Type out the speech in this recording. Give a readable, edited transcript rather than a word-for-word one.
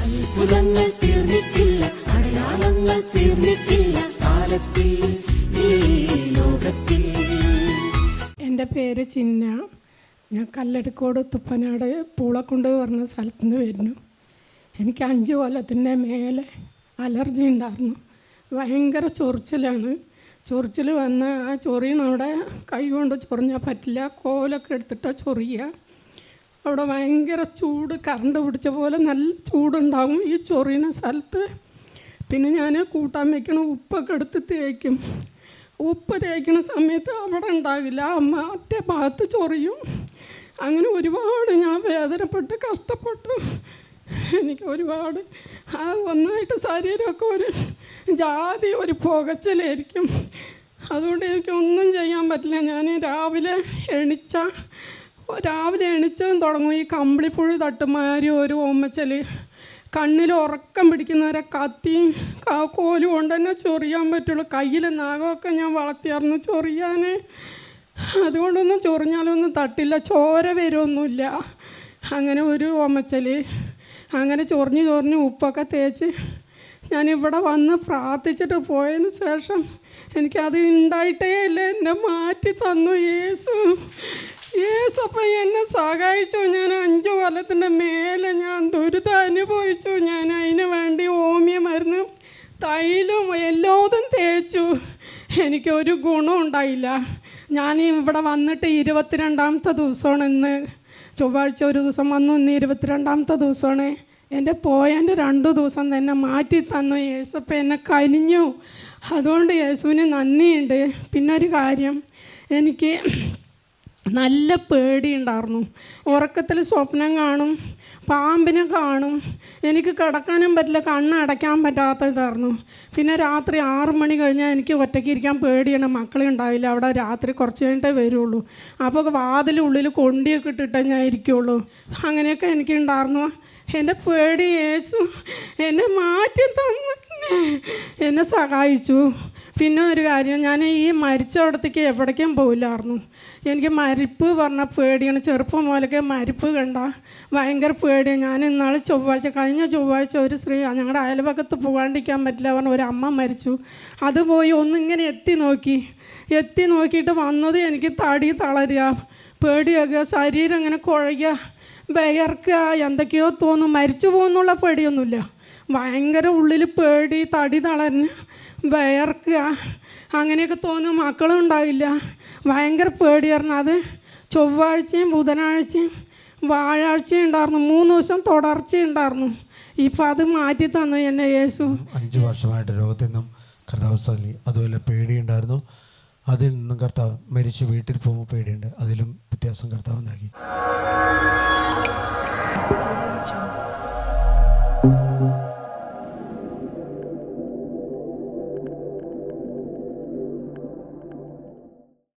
അത്ഭുതങ്ങൾ തീർന്നിട്ടില്ല, അടയാളങ്ങൾ തീർന്നിട്ടില്ല കാലത്തിൽ ഈ ലോകത്തിൽ. എൻ്റെ പേര് ചിന്ന. ഞാൻ കല്ലടിക്കോട് തുപ്പനാട് പൂളക്കുണ്ട് പറഞ്ഞ സ്ഥലത്തു നിന്ന് വരുന്നു. എനിക്ക് 5 കൊല്ലത്തിൻ്റെ മേലെ അലർജി ഉണ്ടായിരുന്നു. ഭയങ്കര ചൊറിച്ചിലാണ്. ചൊറിച്ചിൽ വന്ന് ആ ചൊറിയണവിടെ കൈ കൊണ്ട് ചൊറിഞ്ഞാൽ പറ്റില്ല, കോലൊക്കെ എടുത്തിട്ടാണ് ചൊറിയുക. അവിടെ ഭയങ്കര ചൂട്, കറണ്ട് പിടിച്ച പോലെ നല്ല ചൂടുണ്ടാവും ഈ ചൊറിയുന്ന സ്ഥലത്ത്. പിന്നെ ഞാൻ കൂട്ടാൻ വയ്ക്കണ ഉപ്പൊക്കെ എടുത്ത് തേക്കും. ഉപ്പ് തേക്കുന്ന സമയത്ത് അവിടെ ഉണ്ടാവില്ല, മറ്റേ ഭാഗത്ത് ചൊറിയും. അങ്ങനെ ഒരുപാട് ഞാൻ വേദനപ്പെട്ട് കഷ്ടപ്പെട്ടു. എനിക്ക് ഒരുപാട് ഒന്നായിട്ട് ശരീരമൊക്കെ ഒരു ജാതി ഒരു പുകച്ചിലായിരിക്കും. അതുകൊണ്ട് എനിക്കൊന്നും ചെയ്യാൻ പറ്റില്ല. ഞാൻ രാവിലെ എണിച്ചതും തുടങ്ങും ഈ കമ്പിളിപ്പുഴു തട്ടുമാതിരി ഒരു ഓമച്ചൽ. കണ്ണിൽ ഉറക്കം പിടിക്കുന്നവരെ കത്തിയും കോലും കൊണ്ട് തന്നെ ചൊറിയാൻ പറ്റുള്ളൂ. കയ്യിൽ നഖമൊക്കെ ഞാൻ വളർത്തിയായിരുന്നു ചൊറിയാൻ. അതുകൊണ്ടൊന്നും ചൊറിഞ്ഞാലൊന്നും തട്ടില്ല, ചോര വരുമൊന്നുമില്ല. അങ്ങനെ ഒരു ഓമച്ചൽ. അങ്ങനെ ചൊറിഞ്ഞ് ഉപ്പൊക്കെ തേച്ച് ഞാനിവിടെ വന്ന് പ്രാർത്ഥിച്ചിട്ട് പോയതിന് ശേഷം എനിക്കത് ഉണ്ടായിട്ടേ ഇല്ല. എന്നെ മാറ്റി തന്നു യേശു. യേശപ്പം എന്നെ സഹായിച്ചു. ഞാൻ 5 കൊല്ലത്തിൻ്റെ മേലെ ഞാൻ ദുരിതം അനുഭവിച്ചു. ഞാൻ അതിന് വേണ്ടി ഹോമിയോ മരുന്ന്, തൈലും എല്ലാതും തേച്ചു. എനിക്കൊരു ഗുണം ഉണ്ടായില്ല. ഞാൻ ഇവിടെ വന്നിട്ട് 22ാമത്തെ ദിവസമാണ്. ഇന്ന് ചൊവ്വാഴ്ച ഒരു ദിവസം വന്നു, ഇന്ന് 22ാമത്തെ ദിവസമാണ്. എൻ്റെ പോയതിൻ്റെ 2 ദിവസം തന്നെ മാറ്റി തന്നു യേശപ്പം. എന്നെ കനിഞ്ഞു. അതുകൊണ്ട് യേശുവിന് നന്ദിയുണ്ട്. പിന്നെ ഒരു കാര്യം, എനിക്ക് നല്ല പേടിയുണ്ടായിരുന്നു. ഉറക്കത്തിൽ സ്വപ്നം കാണും, പാമ്പിനെ കാണും. എനിക്ക് കിടക്കാനും പറ്റില്ല, കണ്ണടയ്ക്കാൻ പറ്റാത്തതായിരുന്നു. പിന്നെ രാത്രി 6 മണി കഴിഞ്ഞാൽ എനിക്ക് ഒറ്റയ്ക്ക് ഇരിക്കാൻ പേടിയാണ്. മക്കളെ ഉണ്ടാവില്ല അവിടെ, രാത്രി കുറച്ച് കഴിഞ്ഞിട്ടേ വരുള്ളൂ. അപ്പോൾ വാതിലുള്ളിൽ കൊണ്ടിയൊക്കെ ഇട്ടിട്ടേ ഞാൻ ഇരിക്കുള്ളൂ. അങ്ങനെയൊക്കെ എനിക്കുണ്ടായിരുന്നു. എൻ്റെ പേടി യേശു എന്നെ മാറ്റി തന്നു, എന്നെ സഹായിച്ചു. പിന്നെ ഒരു കാര്യം, ഞാൻ ഈ മരിച്ചവിടത്തേക്ക് എവിടേക്കും പോയില്ലായിരുന്നു. എനിക്ക് മരിപ്പ് പറഞ്ഞ പേടിയാണ്. ചെറുപ്പം മുതലൊക്കെ മരിപ്പ് കണ്ട ഭയങ്കര പേടിയാണ്. ഞാൻ ഇന്നാൾ കഴിഞ്ഞ ചൊവ്വാഴ്ച ഒരു സ്ത്രീ ഞങ്ങളുടെ അയൽപക്കത്ത് പോകാണ്ടിരിക്കാൻ പറ്റില്ല പറഞ്ഞ ഒരു അമ്മ മരിച്ചു. അത് പോയി ഒന്നിങ്ങനെ എത്തി നോക്കിയിട്ട് വന്നത് എനിക്ക് തടി തളരുക, പേടിയാകുക, ശരീരം ഇങ്ങനെ കുഴയുക, വിയർക്കുക, എന്തൊക്കെയോ തോന്നും. മരിച്ചു പോകുന്നുള്ള പേടിയൊന്നുമില്ല, ഭയങ്കര ഉള്ളിൽ പേടി, തടി തളർന്ന് വിയർക്കുക, അങ്ങനെയൊക്കെ തോന്നും. മക്കളും ഉണ്ടാവില്ല, ഭയങ്കര പേടിയായിരുന്നു. അത് ചൊവ്വാഴ്ചയും ബുധനാഴ്ചയും വ്യാഴാഴ്ചയും ഉണ്ടായിരുന്നു. 3 ദിവസം തുടർച്ചയുണ്ടായിരുന്നു. ഇപ്പം അത് മാറ്റി തന്നു എന്നെ യേശു. 5 വർഷമായിട്ട് രോഗത്തിൽ നിന്നും കർത്താവ് സല്ലി. അതുപോലെ പേടിയുണ്ടായിരുന്നു, അതിൽ നിന്നും കർത്താവ് മരിച്ച് വീട്ടിൽ പോകുമ്പോൾ പേടിയുണ്ട്, അതിലും വ്യത്യാസം കർത്താവ് നൽകി.